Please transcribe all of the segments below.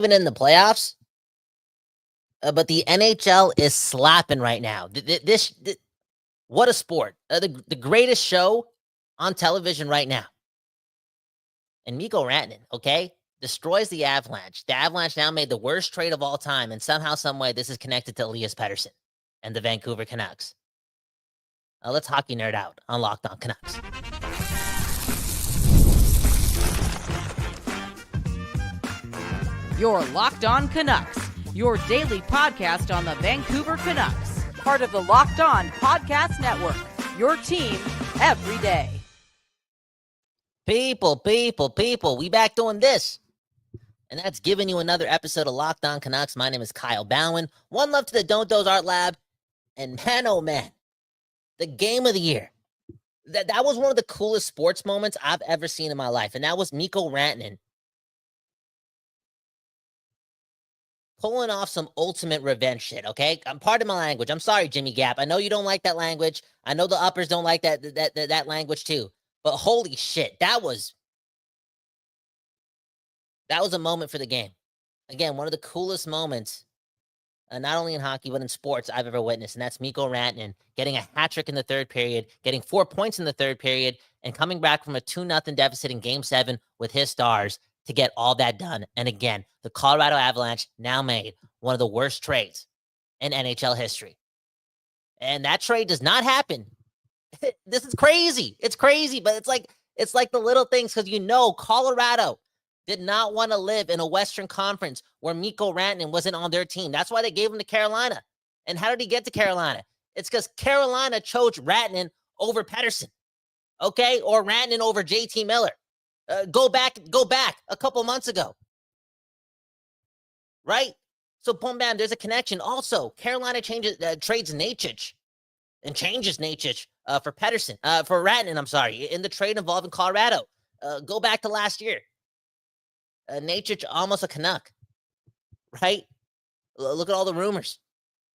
even in the playoffs. But the NHL is slapping right now. What a sport. The greatest show on television right now. And Mikko Rantanen, okay, destroys the Avalanche. The Avalanche now made the worst trade of all time, and somehow, someway, this is connected to Elias Pettersson and the Vancouver Canucks. Let's hockey nerd out on Locked On Canucks. You're Locked On Canucks, your daily podcast on the Vancouver Canucks, part of the Locked On Podcast Network, your team every day. People, we back doing this. And that's giving you another episode of Locked On Canucks. My name is Kyle Bowen. One love to the Don't Doze Art Lab. And man, oh man, the game of the year. That was one of the coolest sports moments I've ever seen in my life. And that was Mikko Rantanen pulling off some ultimate revenge shit, okay? Pardon my language. I'm sorry, Jimmy Gap. I know you don't like that language. I know the uppers don't like that language too. But holy shit, that was a moment for the game. Again, one of the coolest moments, not only in hockey, but in sports I've ever witnessed. And that's Mikko Rantanen getting a hat trick in the third period, getting 4 points in the third period, and coming back from a 2-0 deficit in Game 7 with his Stars to get all that done. And again, the Colorado Avalanche now made one of the worst trades in NHL history. And that trade does not happen. This is crazy. It's crazy, but it's like the little things, because Colorado did not want to live in a Western Conference where Mikko Rantanen wasn't on their team. That's why they gave him to Carolina. And how did he get to Carolina? It's because Carolina chose Rantanen over Pettersson, okay? Or Rantanen over JT Miller. Go back a couple months ago, right? So boom, bam, there's a connection. Also, Carolina trades Necas and changes Necas for Pettersson, for Rantanen, I'm sorry, in the trade involving Colorado. Go back to last year. Necas almost a Canuck, right? Look at all the rumors.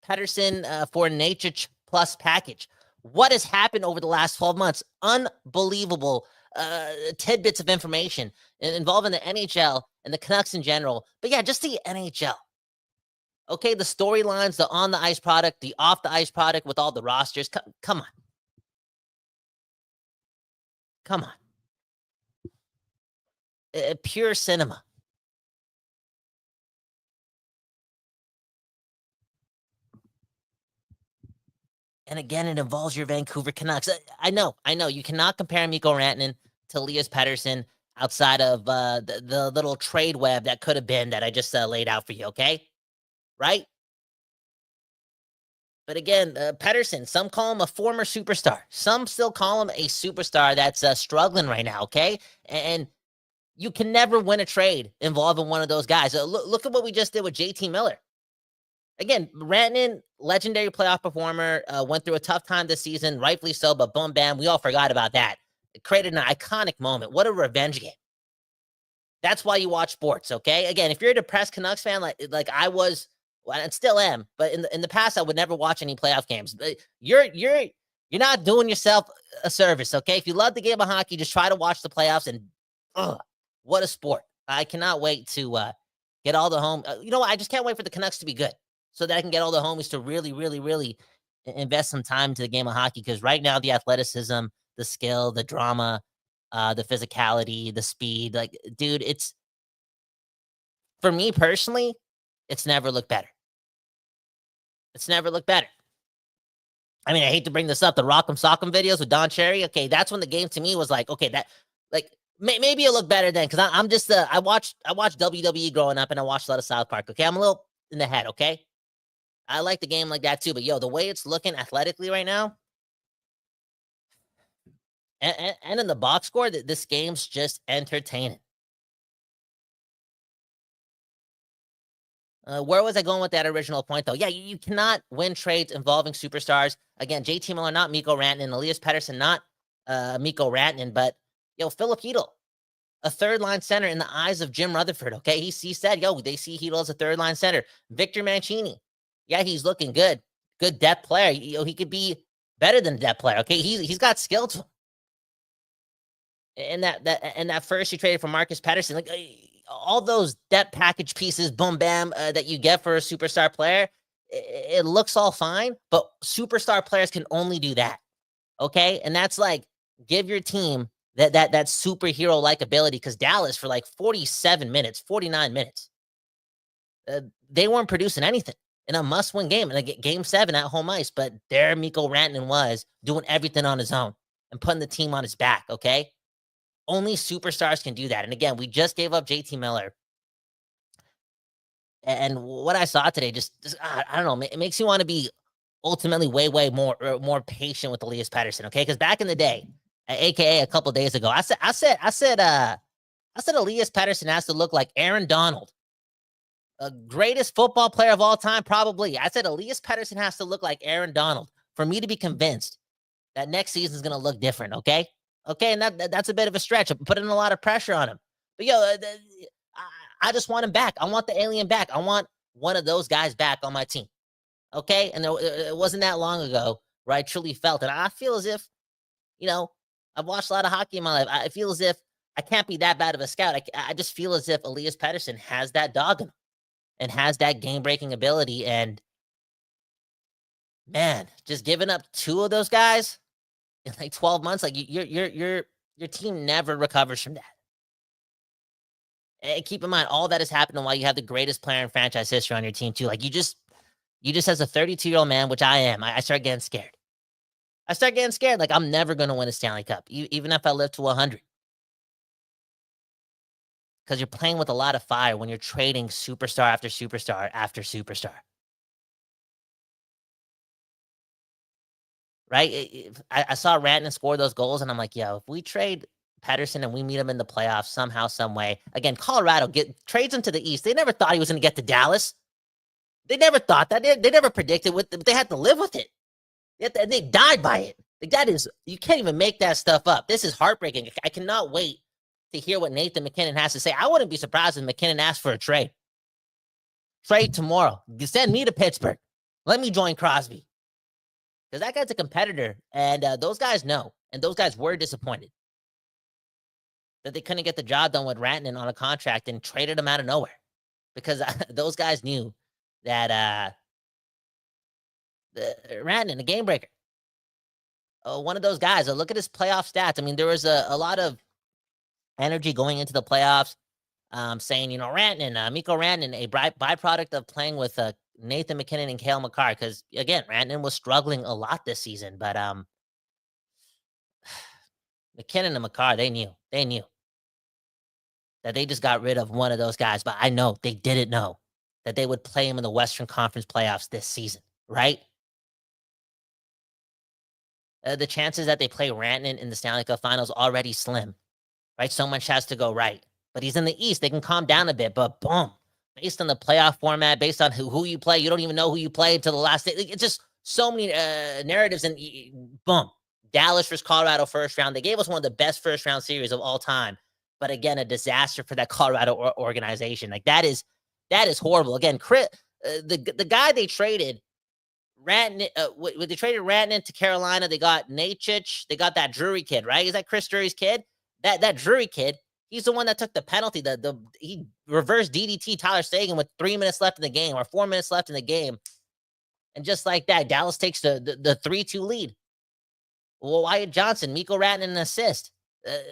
Pettersson for Necas plus package. What has happened over the last 12 months? Unbelievable tidbits of information involving the NHL and the Canucks in general. But yeah, just the NHL. Okay, the storylines, the on-the-ice product, the off-the-ice product with all the rosters. Come on. Come on. Pure cinema. And again, it involves your Vancouver Canucks. I know. You cannot compare Mikko Rantanen to Elias Pettersson outside of the little trade web that could have been that I just laid out for you, okay? Right? But again, Pettersson, some call him a former superstar. Some still call him a superstar that's struggling right now, okay? And you can never win a trade involving one of those guys. Look at what we just did with JT Miller. Again, Rantanen, legendary playoff performer, went through a tough time this season, rightfully so, but boom, bam, we all forgot about that. It created an iconic moment. What a revenge game. That's why you watch sports, okay? Again, if you're a depressed Canucks fan like I was, well, and still am, but in the past, I would never watch any playoff games. You're not doing yourself a service, okay? If you love the game of hockey, just try to watch the playoffs, and what a sport. I cannot wait to get all the home. You know what? I just can't wait for the Canucks to be good, so that I can get all the homies to really, really, really invest some time into the game of hockey. Because right now, the athleticism, the skill, the drama, the physicality, the speed, like, dude, it's, for me personally, it's never looked better. It's never looked better. I mean, I hate to bring this up, the Rock'em Sock'em videos with Don Cherry. Okay, that's when the game to me was like, okay, that, like, maybe it looked better then, because I'm just, I watched WWE growing up, and I watched a lot of South Park. Okay, I'm a little in the head, okay? I like the game like that too, but yo, the way it's looking athletically right now, and in the box score, this game's just entertaining. Where was I going with that original point, though? Yeah, you cannot win trades involving superstars. Again, JT Miller, not Mikko Rantanen. Elias Pettersson, not Mikko Rantanen. But, Philip Hedl, a third-line center in the eyes of Jim Rutherford, okay? He said, they see Hedl as a third-line center. Victor Mancini, yeah, he's looking good. Good depth player. He could be better than a depth player, okay? He's got skill to him. And that first you traded for Marcus Pettersson, like, all those depth package pieces, boom, bam, that you get for a superstar player, it looks all fine, but superstar players can only do that. Okay, and that's like give your team that superhero like ability. Because Dallas for like 47 minutes, 49 minutes, they weren't producing anything in a must-win game, in a game 7 at home ice. But there, Mikko Rantanen was doing everything on his own and putting the team on his back. Okay, only superstars can do that. And again, we just gave up JT Miller. And what I saw today, just I don't know, it makes you want to be ultimately way more patient with Elias Pettersson, okay? Because back in the day, aka a couple days ago, I said Elias Pettersson has to look like Aaron Donald, greatest football player of all time, probably. I said Elias Pettersson has to look like Aaron Donald for me to be convinced that next season is going to look different, okay? Okay, and that's a bit of a stretch. I'm putting a lot of pressure on him. But I just want him back. I want the alien back. I want one of those guys back on my team. Okay, and it wasn't that long ago where I truly felt it. I feel as if, I've watched a lot of hockey in my life. I feel as if I can't be that bad of a scout. I just feel as if Elias Pettersson has that dog in him and has that game-breaking ability. And man, just giving up 2 of those guys in like 12 months, like your team never recovers from that. And keep in mind all that has happened while you have the greatest player in franchise history on your team too. Like you just as a 32-year-old man, which I am, I start getting scared. Like I'm never going to win a Stanley Cup, even if I live to 100. Because you're playing with a lot of fire when you're trading superstar after superstar after superstar. Right? I saw Rantanen score those goals, and I'm like, if we trade Pettersson and we meet him in the playoffs somehow, some way. Again, Colorado trades him to the East. They never thought he was going to get to Dallas. They never thought that. They never predicted what they had to live with it. They died by it. Like that is, you can't even make that stuff up. This is heartbreaking. I cannot wait to hear what Nathan MacKinnon has to say. I wouldn't be surprised if MacKinnon asked for a trade. Trade tomorrow. Send me to Pittsburgh. Let me join Crosby. Because that guy's a competitor, and those guys know, and those guys were disappointed that they couldn't get the job done with Rantanen on a contract and traded him out of nowhere. Because those guys knew that Rantanen, a game breaker, one of those guys. Look at his playoff stats. I mean, there was a lot of energy going into the playoffs, saying, Rantanen, Mikko Rantanen, a byproduct of playing with Nathan MacKinnon and Cale Makar. Because, again, Rantanen was struggling a lot this season. But MacKinnon and Makar, they knew that they just got rid of one of those guys. But I know they didn't know that they would play him in the Western Conference playoffs this season, right? The chances that they play Rantanen in the Stanley Cup Finals already slim, right? So much has to go right. But he's in the East. They can calm down a bit. But boom, based on the playoff format, based on who you play, you don't even know who you played to the last day. It's just so many narratives. And boom, Dallas versus Colorado first round. They gave us one of the best first round series of all time. But again, a disaster for that Colorado organization. Like that is horrible. Again, the guy they traded, Rantanen, when they traded Rantanen to Carolina, they got Necas. They got that Drury kid, right? Is that Chris Drury's kid? That Drury kid, he's the one that took the penalty. He reversed DDT Tyler Seguin with 3 minutes left in the game or 4 minutes left in the game. And just like that, Dallas takes the 3-2 lead. Well, Wyatt Johnson, Mikko Rantanen, an assist.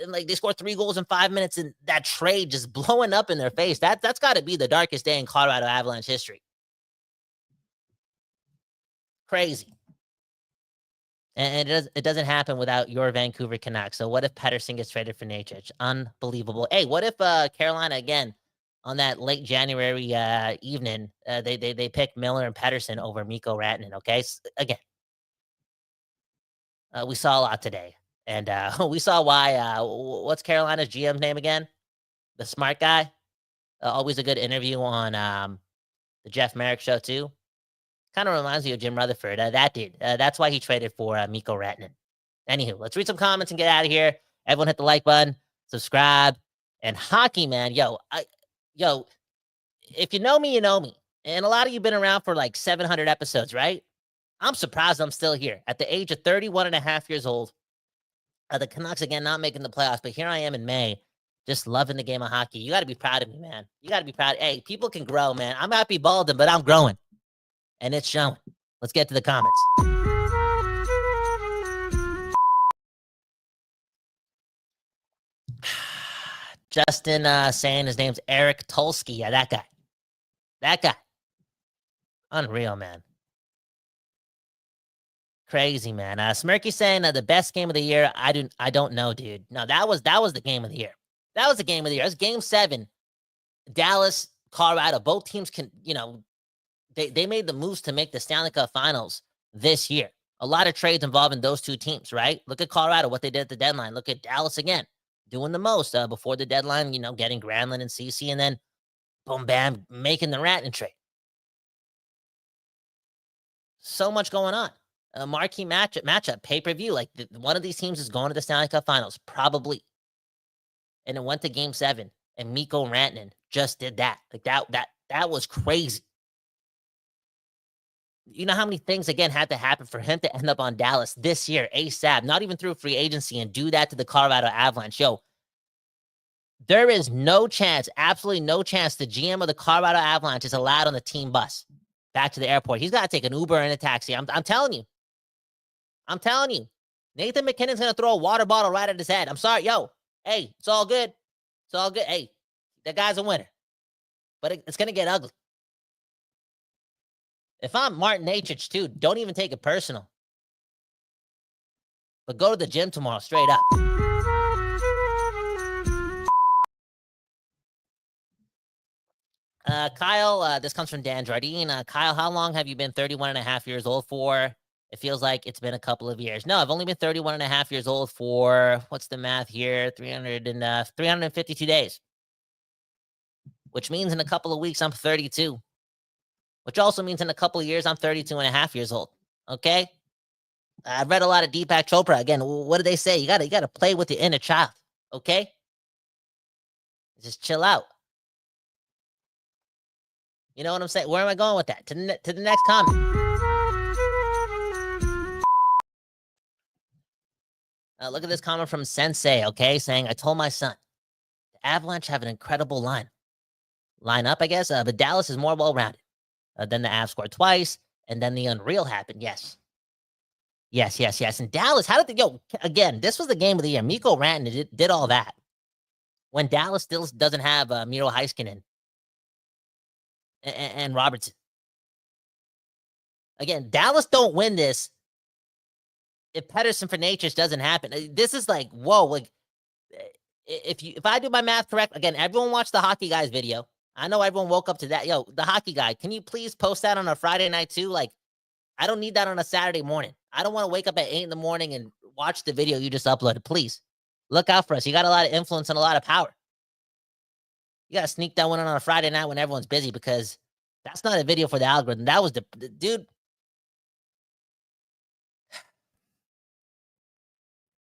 Like they scored 3 goals in 5 minutes, and that trade just blowing up in their face. That's got to be the darkest day in Colorado Avalanche history. Crazy. And it doesn't happen without your Vancouver Canucks. So what if Pettersson gets traded for Necas? Unbelievable. Hey, what if Carolina again on that late January evening they pick Miller and Pettersson over Mikko Rantanen? Okay, again, we saw a lot today. And we saw why. What's Carolina's GM's name again? The smart guy. Always a good interview on the Jeff Merrick show too. Kind of reminds me of Jim Rutherford. That dude. That's why he traded for Mikko Rantanen. Anywho, let's read some comments and get out of here. Everyone hit the like button, subscribe, and hockey, man. Yo, if you know me, you know me. And a lot of you been around for like 700 episodes, right? I'm surprised I'm still here at the age of 31 and a half years old. The Canucks, again, not making the playoffs, but here I am in May, Just loving the game of hockey. You got to be proud of me, man. You got to be proud. Hey, people can grow, man. I'm happy balding, but I'm growing. And it's showing. Let's get to the comments. Justin saying his name's Eric Tulsky. Yeah, that guy. That guy. Unreal, man. Crazy, man. Smirky saying the best game of the year. I don't know, dude. No, that was the game of the year. That was the game of the year. It was game 7. Dallas, Colorado. Both teams can, they made the moves to make the Stanley Cup Finals this year. A lot of trades involving those two teams, right? Look at Colorado, what they did at the deadline. Look at Dallas again, doing the most before the deadline, getting Granlund and CC, and then boom, bam, making the Rantanen trade. So much going on. A marquee matchup, pay-per-view. Like, one of these teams is going to the Stanley Cup Finals, probably. And it went to game 7, and Mikko Rantanen just did that. Like, that was crazy. You know how many things, again, had to happen for him to end up on Dallas this year, ASAP, not even through free agency, and do that to the Colorado Avalanche. Yo, there is no chance, absolutely no chance, the GM of the Colorado Avalanche is allowed on the team bus back to the airport. He's got to take an Uber and a taxi. I'm telling you. I'm telling you. Nathan McKinnon's going to throw a water bottle right at his head. I'm sorry. Yo, hey, it's all good. It's all good. Hey, that guy's a winner. But it's going to get ugly. If I'm Martin Necas, too, don't even take it personal. But go to the gym tomorrow, straight up. Kyle, this comes from Dan Jardine. Kyle, how long have you been 31 and a half years old for? It feels like it's been a couple of years. No, I've only been 31 and a half years old for, what's the math here? 352 days. Which means in a couple of weeks, I'm 32. Which also means in a couple of years, I'm 32 and a half years old. Okay? I've read a lot of Deepak Chopra. Again, what do they say? You gotta play with your inner child. Okay? Just chill out. You know what I'm saying? Where am I going with that? To the next comment. Look at this comment from Sensei, okay? Saying, I told my son, the Avalanche have an incredible lineup, I guess, but Dallas is more well-rounded. Then the Avs scored twice, and then the unreal happened. Yes. And Dallas, how did they go? Again, this was the game of the year. Mikko Rantanen did all that. When Dallas still doesn't have Miro Heiskanen and Robertson. Again, Dallas don't win this if Pettersson for Necas doesn't happen. This is like, whoa. Like, if I do my math correct, again, everyone watched the Hockey Guys video. I know everyone woke up to that. Yo, the Hockey Guy, can you please post that on a Friday night too? Like, I don't need that on a Saturday morning. I don't want to wake up at 8 in the morning and watch the video you just uploaded. Please, look out for us. You got a lot of influence and a lot of power. You got to sneak that one on a Friday night when everyone's busy, because that's not a video for the algorithm. That was the dude.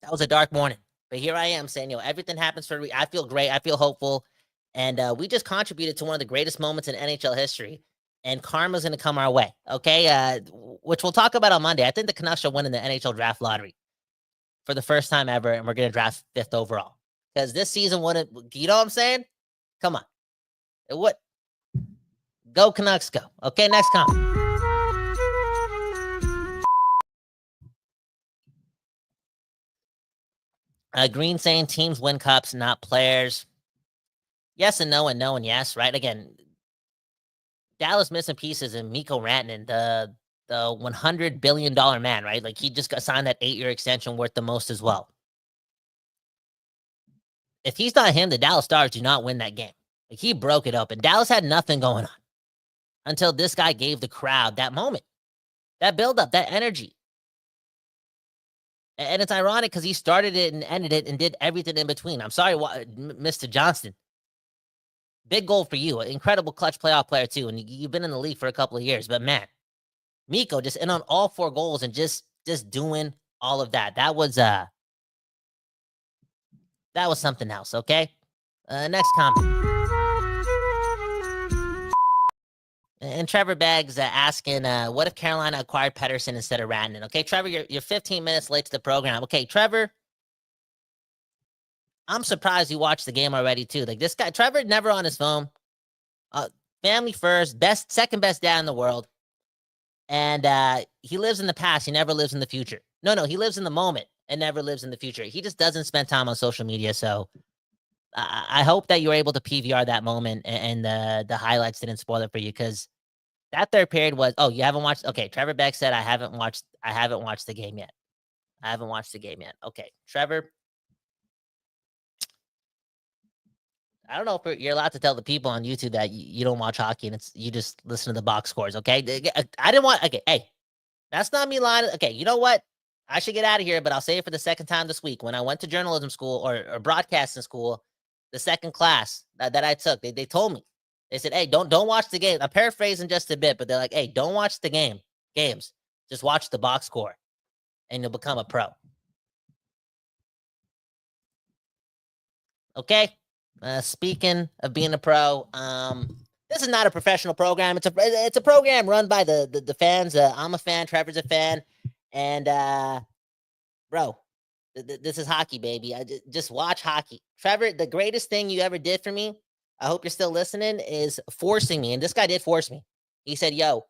That was a dark morning. But here I am saying, everything happens for I feel great. I feel hopeful. And we just contributed to one of the greatest moments in NHL history. And karma's going to come our way, okay? Which we'll talk about on Monday. I think the Canucks are winning the NHL draft lottery for the first time ever, and we're going to draft 5th overall. Because this season wouldn't, you know what I'm saying? Come on. It would. Go Canucks, go. Okay, next comment. Green saying teams win cups, not players. Yes and no and no and yes, right? Again, Dallas missing pieces in Mikko Rantanen, the $100 billion man, right? Like, he just got signed that 8-year extension worth the most as well. If he's not him, the Dallas Stars do not win that game. Like, he broke it open. Dallas had nothing going on until this guy gave the crowd that moment, that buildup, that energy. And it's ironic because he started it and ended it and did everything in between. I'm sorry, Mr. Johnston. Big goal for you. Incredible clutch playoff player, too. And you've been in the league for a couple of years. But, man, Mikko just in on all 4 goals and just doing all of that. That was something else, okay? Next comment. And Trevor Beggs asking, what if Carolina acquired Pettersson instead of Rantanen? Okay, Trevor, you're 15 minutes late to the program. Okay, Trevor, I'm surprised you watched the game already too. Like this guy, Trevor, never on his phone. Family first, second best dad in the world. And he lives in the past. He never lives in the future. No, he lives in the moment and never lives in the future. He just doesn't spend time on social media. So I hope that you were able to PVR that moment and the highlights didn't spoil it for you, because that third period was, oh, you haven't watched? Okay, Trevor Beck said I haven't watched the game yet. I haven't watched the game yet. Okay, Trevor. I don't know if you're allowed to tell the people on YouTube that you don't watch hockey and you just listen to the box scores, okay? I didn't want, okay, hey, that's not me lying. Okay, you know what? I should get out of here, but I'll say it for the second time this week. When I went to journalism school or broadcasting school, the second class that I took, they told me, they said, hey, don't watch the game. I'm paraphrasing just a bit, but they're like, hey, don't watch the games. Just watch the box score and you'll become a pro. Okay? Speaking of being a pro, this is not a professional program. It's a program run by the fans. I'm a fan. Trevor's a fan. And, bro, this is hockey, baby. Just watch hockey. Trevor, the greatest thing you ever did for me, I hope you're still listening, is forcing me. And this guy did force me. He said, yo,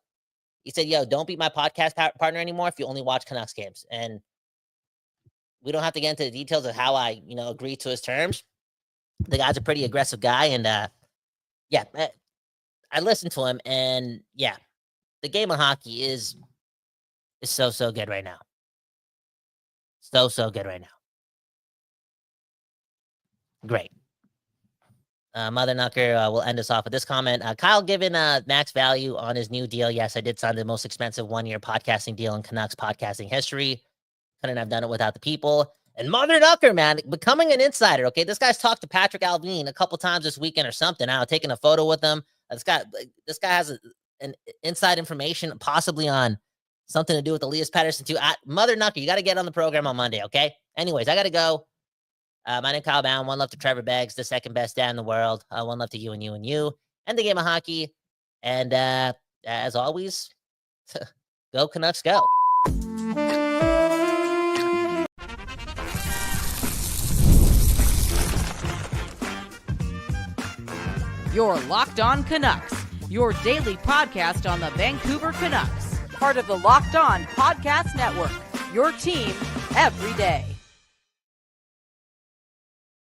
don't be my podcast partner anymore if you only watch Canucks games. And we don't have to get into the details of how I, agreed to his terms. The guy's a pretty aggressive guy. And, yeah, I listened to him. And, yeah, the game of hockey is so good right now. So good right now. Great. Mother Knucker will end us off with this comment. Kyle given max value on his new deal. Yes, I did sign the most expensive 1-year podcasting deal in Canucks podcasting history. Couldn't have done it without the people. And Mother Knucker, man, becoming an insider. Okay, this guy's talked to Patrick Alvine a couple times this weekend or something. Now taking a photo with him. This guy has an inside information, possibly on something to do with Elias Pettersson too. Mother Knucker, you got to get on the program on Monday. Okay. Anyways, I got to go. My name's Kyle Bound. One love to Trevor Beggs, the second best dad in the world. One love to you and you and you, and the game of hockey. And as always, go Canucks, go. You're Locked On Canucks, your daily podcast on the Vancouver Canucks, part of the Locked On Podcast Network, your team every day.